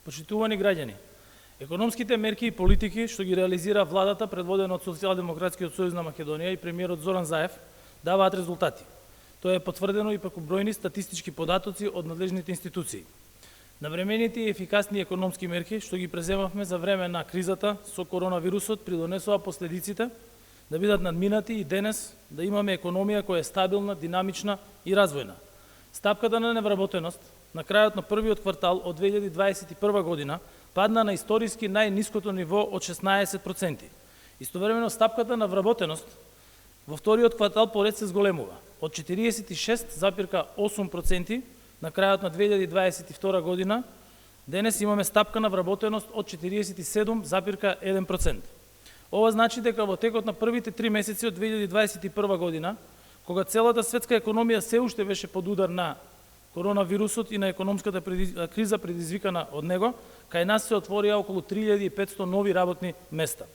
Почитувани граѓани, економските мерки и политики што ги реализира владата предводена од Социјалдемократскиот сојуз на Македонија и премиерот Зоран Заев даваат резултати. Тоа е потврдено и преку бројни статистички податоци од надлежните институции. Навремените и ефикасни економски мерки што ги преземавме за време на кризата со коронавирусот придонесоа последиците да бидат надминати и денес да имаме економија која е стабилна, динамична и развојна. Стапката на невработеност на крајот на првиот квартал од 2021 година падна на историски најниското ниво од 16%. Истовремено стапката на вработеност во вториот квартал поред се зголемува од 46,8% на крајот на 2022 година. Денес имаме стапка на вработеност од 47,1%. Ова значи дека во текот на првите 3 месеци од 2021 година, кога целата светска економија се уште беше под удар на коронавирусот и на економската криза предизвикана од него, кај нас се отворија околу 3500 нови работни места.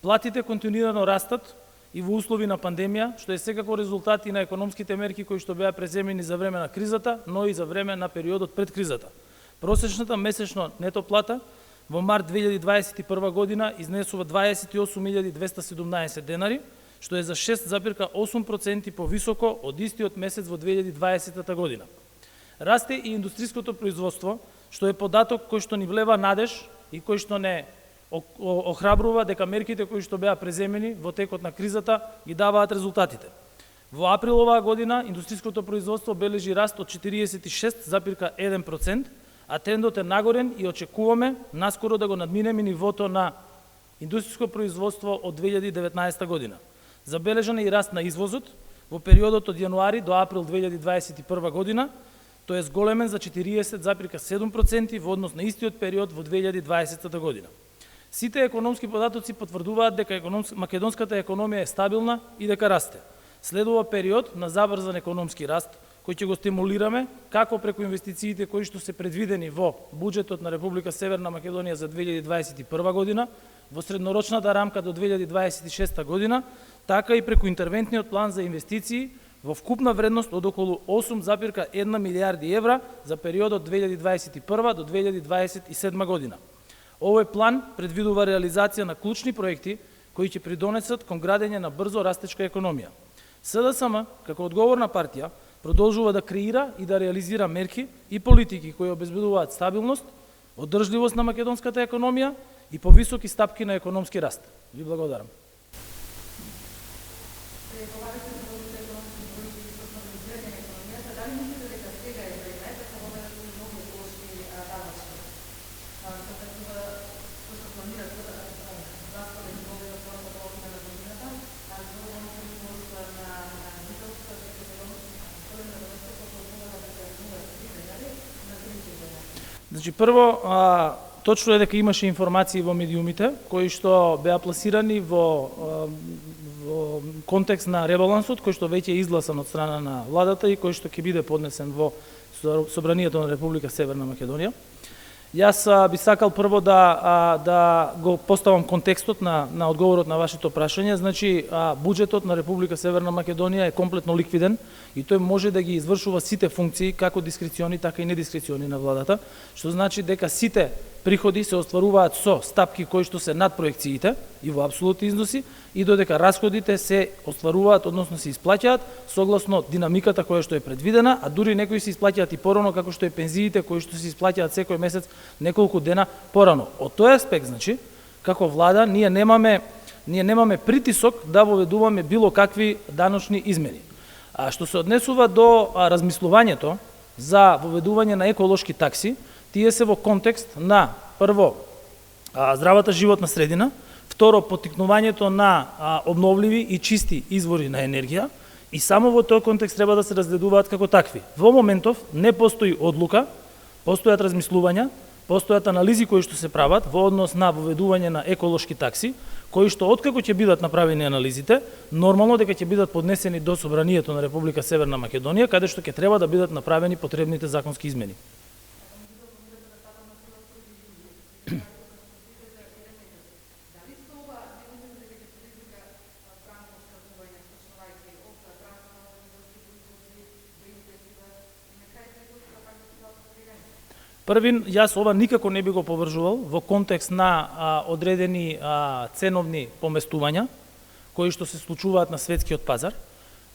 Платите континуирано растат и во услови на пандемија, што е секако резултат и на економските мерки кои што беа преземени за време на кризата, но и за време на периодот пред кризата. Просечната месечно нето плата во март 2021 година изнесува 28.217 денари, што е за 6,8% повисоко од истиот месец во 2020 година. Расте и индустриското производство, што е податок кој што ни влева надеж и кој што не охрабрува дека мерките кои што беа преземени во текот на кризата ги даваат резултатите. Во април оваа година индустриското производство бележи раст од 46,1%, а трендот е нагорен и очекуваме наскоро да го надминеме нивото на индустријско производство од 2019 година. Забележан е и раст на извозот во периодот од јануари до април 2021 година, тој е зголемен за 40,7% во однос на истиот период во 2020 година. Сите економски податоци потврдуваат дека македонската економија е стабилна и дека расте. Следува период на забрзан економски раст, кој ќе го стимулираме како преку инвестициите кои што се предвидени во буџетот на Република Северна Македонија за 2021 година, во среднорочната рамка до 2026 година, така и преку интервентниот план за инвестиции во вкупна вредност од околу 8,1 милијарди евра за периодот 2021 до 2027 година. Овој план предвидува реализација на клучни проекти кои ќе придонесат кон градење на брзо растечка економија. СДСМ, како одговорна партија, продолжува да креира и да реализира мерки и политики кои обезбедуваат стабилност, одржливост на македонската економија и повисоки стапки на економски раст. Ви благодарам. Значи, прво, точно е дека имаше информации во медиумите кои што беа пласирани во контекст на ребалансот кој што веќе е изгласан од страна на владата и кој што ќе биде поднесен во Собранието на Република Северна Македонија. Јас би сакал прво да го поставам контекстот на одговорот на вашето прашање. Значи, буџетот на Република Северна Македонија е комплетно ликвиден и тој може да ги извршува сите функции, како дискрециони, така и недискрециони на владата, што значи дека сите приходи се остваруваат со стапки кои што се над проекциите и во апсолутни износи, и додека расходите се остваруваат, односно се исплаќаат согласно динамиката која што е предвидена, а дури некои се исплаќаат и порано, како што е пензиите кои што се исплаќаат секој месец неколку дена порано. Од тој аспект, значи, како влада, ние немаме притисок да воведуваме било какви даночни измени. А што се однесува до размислувањето за воведување на еколошки такси, тие се во контекст на, прво, здравата животна средина, второ, поттикнувањето на обновливи и чисти извори на енергија, и само во тој контекст треба да се разгледуваат како такви. Во моментов не постои одлука, постојат размислувања, постојат анализи кои што се прават во однос на воведување на еколошки такси, кои што откако ќе бидат направени анализите, нормално дека ќе бидат поднесени до Собранието на Република Северна Македонија, каде што ќе треба да бидат направени потребните законски измени. Првин, јас ова никако не би го поврзувал во контекст на одредени ценовни поместувања кои што се случуваат на светскиот пазар.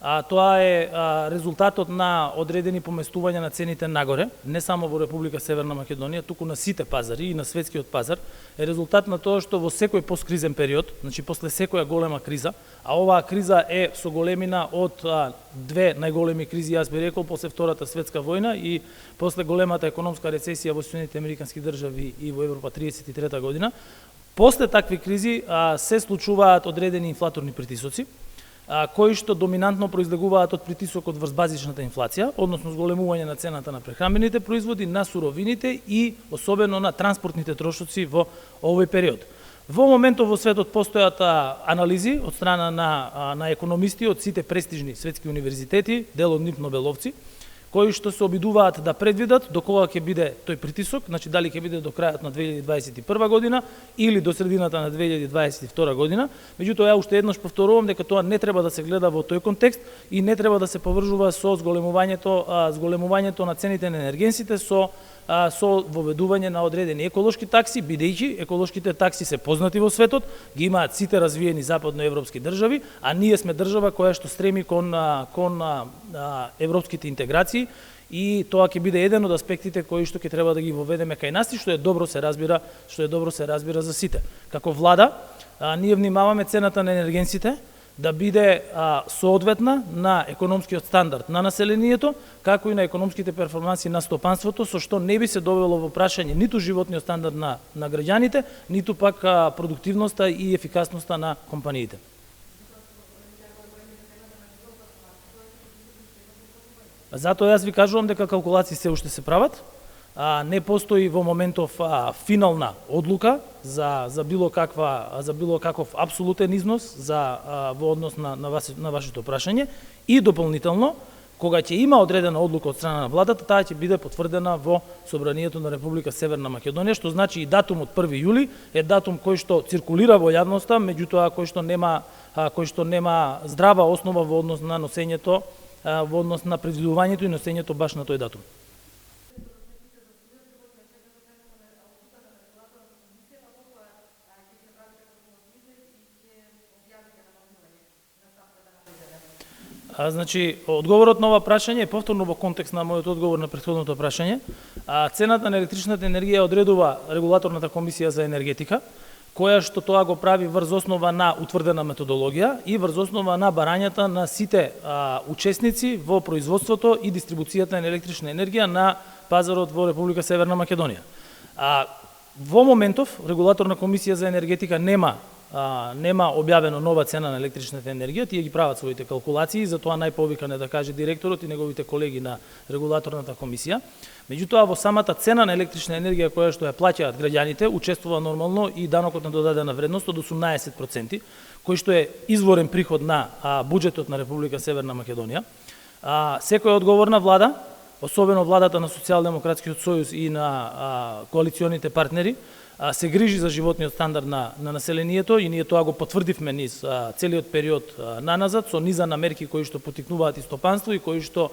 Тоа е резултатот на одредени поместувања на цените нагоре, не само во Република Северна Македонија, туку на сите пазари и на светскиот пазар, е резултат на тоа што во секој посткризен период, значи после секоја голема криза, а оваа криза е со големина од две најголеми кризи, јас би рекол, после Втората светска војна и после големата економска рецесија во Соединетите Американски држави и во Европа 33 година. После такви кризи се случуваат одредени инфлаторни притисоци, кои што доминантно произлегуваат од притисокот врз базичната инфлација, односно зголемување на цената на прехранбените производи, на суровините и особено на транспортните трошоци во овој период. Во моментов во светот постојат анализи од страна на економисти од сите престижни светски универзитети, дел од нив нобеловци, кои што се обидуваат да предвидат до кога ќе биде тој притисок, значи дали ќе биде до крајот на 2021 година или до средината на 2022 година. Меѓутоа, ја уште еднаш повторувам дека тоа не треба да се гледа во тој контекст и не треба да се поврзува со зголемувањето на цените на енергенсите со воведување на одредени еколошки такси, бидејќи еколошките такси се познати во светот, ги имаат сите развиени западноевропски држави, а ние сме држава која што стреми кон европските интеграции и тоа ќе биде еден од аспектите кои што ќе треба да ги воведеме кај нас и што е добро се разбира за сите. Како влада, ние внимаваме цената на енергенсите да биде соодветна на економскиот стандард на населението, како и на економските перформанси на стопанството, со што не би се довело во прашање ниту животниот стандард на граѓаните, ниту пак продуктивноста и ефикасноста на компаниите. Затоа јас ви кажувам дека калкулации се уште се прават. Не постои во моментов финална одлука за било каков апсолутен износ во однос на вашето прашање и дополнително кога ќе има одредена одлука од страна на владата, таа ќе биде потврдена во Собранието на Република Северна Македонија, што значи и датумот 1 јули е датум кој што циркулира во јавноста, меѓутоа кој што нема здрава основа во однос на носењето, во однос на предвидувањето и носењето баш на тој датум. Значи, одговорот на ова прашање е повторно во контекст на мојот одговор на претходното прашање. Цената на електричната енергија одредува Регулаторната комисија за енергетика, која што тоа го прави врз основа на утврдена методологија и врз основа на барањата на сите учесници во производството и дистрибуцијата на електрична енергија на пазарот во Република Северна Македонија. Во моментов, Регулаторна комисија за енергетика нема објавено нова цена на електричната енергија, тие ги прават своите калкулации, затоа најповикан е да каже директорот и неговите колеги на Регулаторната комисија. Меѓутоа, во самата цена на електрична енергија која што ја плаќаат граѓаните, учествува нормално и данокот на додадена вредност од 18%, кој што е изворен приход на буџетот на Република Северна Македонија. Секоја одговорна влада, особено владата на Социјалдемократскиот сојуз и на коалиционите партнери, се грижи за животниот стандард на населението и ние тоа го потврдивме низ целиот период наназад со низа на мерки кои што поттикнуваат и стопанство и кои што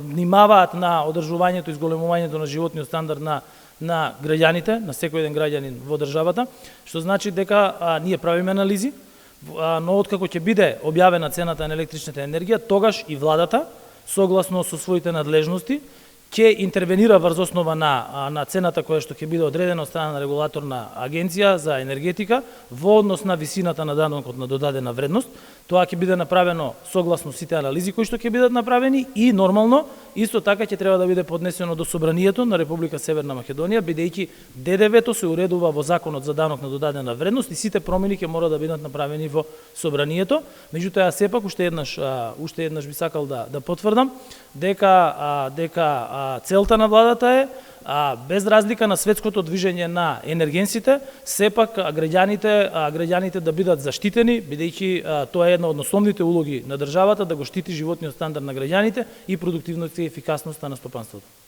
внимаваат на одржувањето и зголемувањето на животниот стандард на граѓаните, на секој еден граѓанин во државата, што значи дека ние правиме анализи, но откако ќе биде објавена цената на електричната енергија, тогаш и владата, согласно со своите надлежности, ќе интервенира врз основа на цената која што ќе биде одредена од страна на регулаторна агенција за енергетика во однос на висината на данокот на додадена вредност. Тоа ќе биде направено согласно сите анализи кои што ќе бидат направени и нормално исто така ќе треба да биде поднесено до Собранието на Република Северна Македонија, бидејќи ДДВ-то се уредува во Законот за данок на додадена вредност и сите промени ќе мора да бидат направени во Собранието. Меѓутоа, сепак уште еднаш би сакал да потврдам дека целта на владата е без разлика на светското движење на енергенсите, сепак граѓаните да бидат заштитени, бидејќи тоа е една од основните улоги на државата да го штити животниот стандард на граѓаните и продуктивноста и ефикасноста на стопанството.